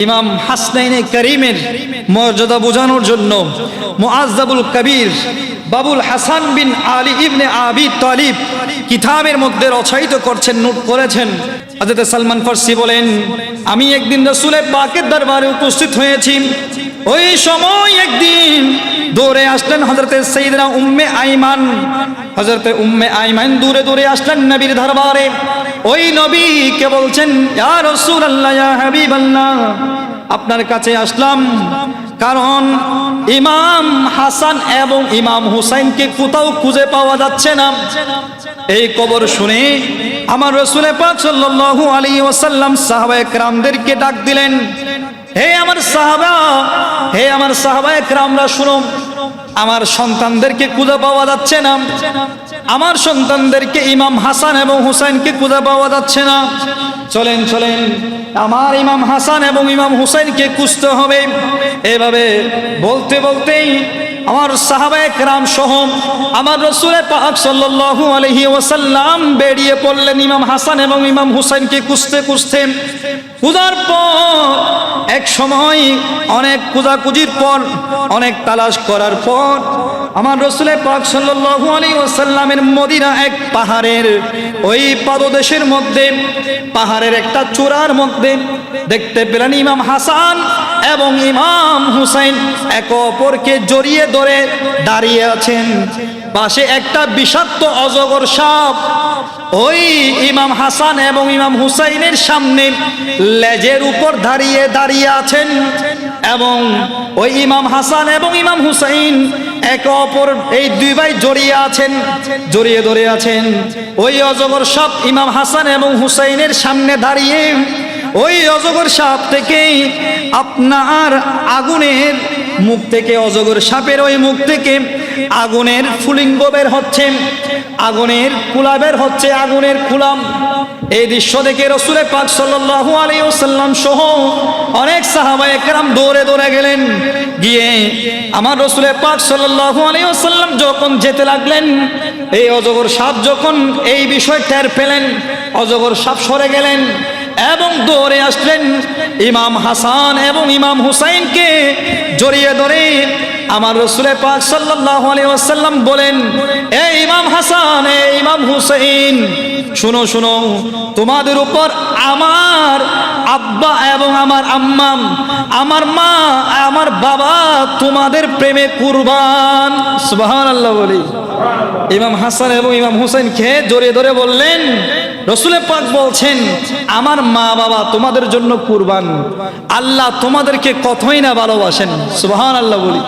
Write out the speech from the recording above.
ইমাম হাসনাইনে কারিমের মর্যাদা বোঝানোর জন্য মুআজ্জাবুল কবির বাবুল হাসান বিন আলী ইবনে আবি তালিব কিতাবের মধ্যে রচয়িত করছেন, নোট করেছেন। হযরত সালমান ফারসি বলেন, আমি একদিন রাসূলের পাকের দরবারে উপস্থিত হয়েছি। ওই সময় একদিন দৌড়ে আসলেন হযরতে সাইয়েদনা উম্মে আইমান। হযরতে উম্মে আইমান দৌড়ে দৌড়ে আসলেন নবীর দরবারে। ওই নবীকে বলছেন, ইয়া রাসূলুল্লাহ, ইয়া হাবিবাল্লাহ, আপনার কাছে আসলাম কারণ ইমাম হাসান এবং ইমাম হুসাইনকে কোথাও খুঁজে পাওয়া যাচ্ছে না। এই খবর শুনে আমার রাসূল পাক সাল্লাল্লাহু আলাইহি ওয়াসাল্লাম সাহাবায়ে কেরামদেরকে ডাক দিলেন, হে আমার সাহাবায়ে কেরামরা শুনো, আমার সন্তানদেরকে খুঁজে পাওয়া যাচ্ছে না। আমার সন্তানদেরকে ইমাম হাসান এবং হুসাইনকে খুঁজে পাওয়া যাচ্ছে না। চলেন চলেন, আমার ইমাম হাসান এবং ইমাম হুসাইনকে খুঁজতে হবে। এভাবে বলতে বলতেই আমার সাহাবায়ে কেরাম সহ আমার রাসূল পাক সাল্লাল্লাহু আলাইহি ওয়াসাল্লাম বেরিয়ে পড়লেন ইমাম হাসান এবং ইমাম হুসাইনকে খুঁজতে খুঁজতে। খোঁজার পর এক সময় অনেক খোঁজাখুঁজির পর, অনেক তালাশ করার পর আমার রাসূল পাক সাল্লাল্লাহু আলাইহি ওয়াসাল্লামের মদিনা এক পাহাড়ের ওই পাদদেশের মধ্যে, পাহাড়ের একটা চূড়ার মধ্যে দেখতে পেলেন ইমাম হাসান এবং ইমাম হুসাইন একে অপরকে জড়িয়ে ধরে দাঁড়িয়ে আছেন। পাশে একটা বিষাক্ত অজগর সাপ ওই ইমাম হাসান এবং ইমাম হুসাইনের সামনে লেজের উপর দাঁড়িয়ে আছেন। এবং ওই ইমাম হাসান এবং ইমাম হুসাইন একে অপর এই দুই ভাই জড়িয়ে ধরে আছেন। ওই অজগর সাপ ইমাম হাসান এবং হুসাইনের সামনে দাঁড়িয়ে ওই অজগর সাপ থেকে আপনার আগুনের মুখ থেকে, অজগর সাপের ওই মুখ থেকে আগুনের ফুলিঙ্গ বের হচ্ছে, আগুনের কুলা বের হচ্ছে, আগুনের কুলাম। এই দৃশ্য দেখে রাসূল পাক সাল্লাল্লাহু আলাইহি ওয়াসাল্লাম সহ অনেক সাহাবায়ে কেরাম দৌড়ে দৌড়ে গেলেন। গিয়ে আমার রাসূল পাক সাল্লাল্লাহু আলাইহি ওয়াসাল্লাম যখন যেতে লাগলেন, এই অজগর সাপ যখন এই বিষয় টের পেলেন, অজগর সাপ সরে গেলেন এবং দৌড়ে আসলেন ইমাম হাসান এবং ইমাম হুসাইনকে জড়িয়ে ধরে আমার রাসূল পাক সাল্লাল্লাহু আলাইহি ওয়াসাল্লাম বলেন, এই ইমাম হাসান, এই ইমাম হুসাইন, শুনো শুনো, তোমাদের উপর আমার আব্বা এবং আমার আম্মা, আমার মা, আমার বাবা তোমাদের প্রেমে কুরবান। সুবহানাল্লাহ বলি। ইমাম হাসান এবং ইমাম হুসাইনকে জড়িয়ে ধরে বললেন, রাসূল পাক বলছেন, আমার মা বাবা তোমাদের জন্য কুরবান, আল্লাহ তোমাদেরকে কতই না ভালোবাসেন। সুবহানাল্লাহ বলি।